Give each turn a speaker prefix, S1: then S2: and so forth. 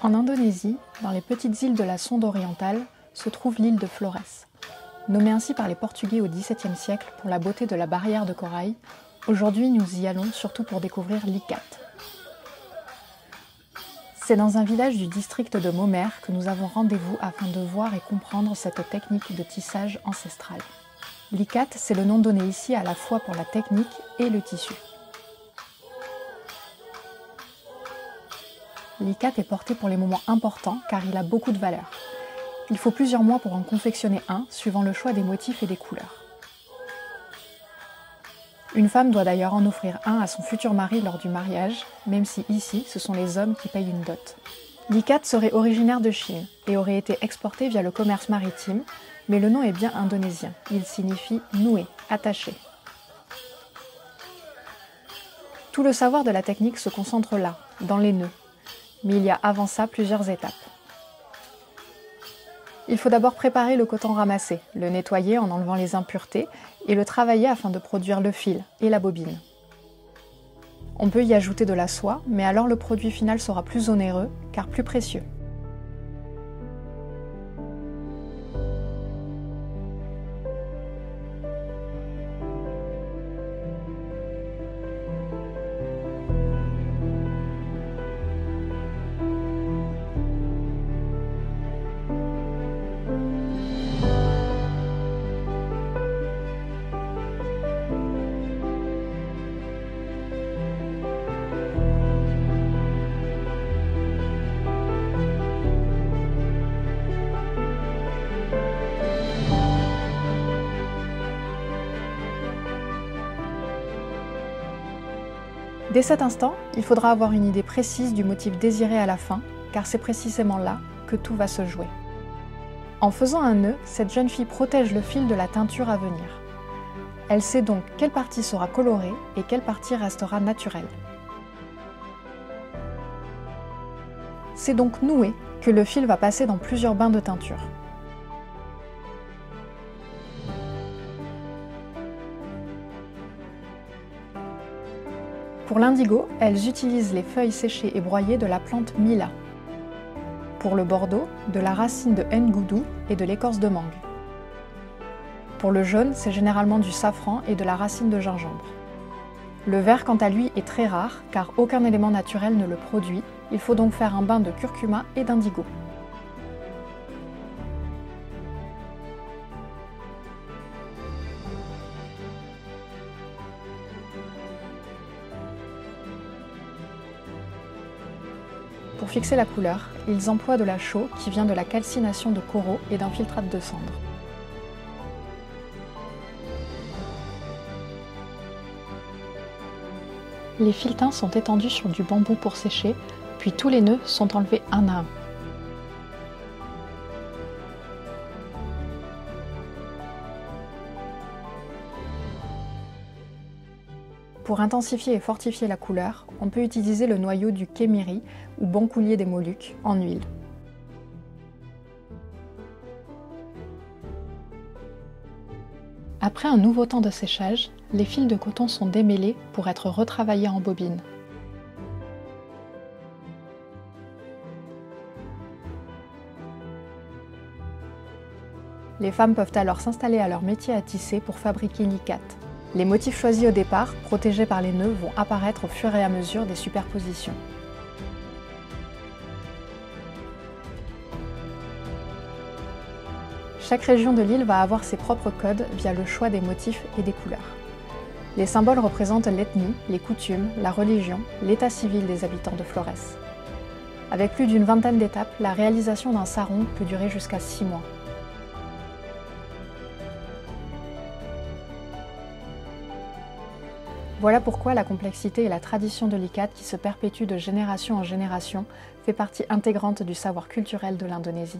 S1: En Indonésie, dans les petites îles de la Sonde orientale, se trouve l'île de Flores. Nommée ainsi par les Portugais au XVIIe siècle pour la beauté de la barrière de corail, aujourd'hui nous y allons surtout pour découvrir l'Ikat. C'est dans un village du district de Momer que nous avons rendez-vous afin de voir et comprendre cette technique de tissage ancestrale. L'Ikat, c'est le nom donné ici à la fois pour la technique et le tissu. L'Ikat est porté pour les moments importants car il a beaucoup de valeur. Il faut plusieurs mois pour en confectionner un, suivant le choix des motifs et des couleurs. Une femme doit d'ailleurs en offrir un à son futur mari lors du mariage, même si ici, ce sont les hommes qui payent une dot. L'Ikat serait originaire de Chine et aurait été exporté via le commerce maritime, mais le nom est bien indonésien. Il signifie « noué », attaché. Tout le savoir de la technique se concentre là, dans les nœuds. Mais il y a avant ça plusieurs étapes. Il faut d'abord préparer le coton ramassé, le nettoyer en enlevant les impuretés et le travailler afin de produire le fil et la bobine. On peut y ajouter de la soie, mais alors le produit final sera plus onéreux car plus précieux. Dès cet instant, il faudra avoir une idée précise du motif désiré à la fin, car c'est précisément là que tout va se jouer. En faisant un nœud, cette jeune fille protège le fil de la teinture à venir. Elle sait donc quelle partie sera colorée et quelle partie restera naturelle. C'est donc noué que le fil va passer dans plusieurs bains de teinture. Pour l'indigo, elles utilisent les feuilles séchées et broyées de la plante Mila. Pour le bordeaux, de la racine de Ngoudou et de l'écorce de mangue. Pour le jaune, c'est généralement du safran et de la racine de gingembre. Le vert, quant à lui, est très rare car aucun élément naturel ne le produit. Il faut donc faire un bain de curcuma et d'indigo. Pour fixer la couleur, ils emploient de la chaux qui vient de la calcination de coraux et d'un filtrate de cendre. Les fils teints sont étendus sur du bambou pour sécher, puis tous les nœuds sont enlevés un à un. Pour intensifier et fortifier la couleur, on peut utiliser le noyau du kémiri ou bon coulier des Moluques en huile. Après un nouveau temps de séchage, les fils de coton sont démêlés pour être retravaillés en bobine. Les femmes peuvent alors s'installer à leur métier à tisser pour fabriquer l'Ikat. Les motifs choisis au départ, protégés par les nœuds, vont apparaître au fur et à mesure des superpositions. Chaque région de l'île va avoir ses propres codes via le choix des motifs et des couleurs. Les symboles représentent l'ethnie, les coutumes, la religion, l'état civil des habitants de Flores. Avec plus d'une vingtaine d'étapes, la réalisation d'un sarong peut durer jusqu'à 6 mois. Voilà pourquoi la complexité et la tradition de l'Ikat, qui se perpétue de génération en génération, fait partie intégrante du savoir culturel de l'Indonésie.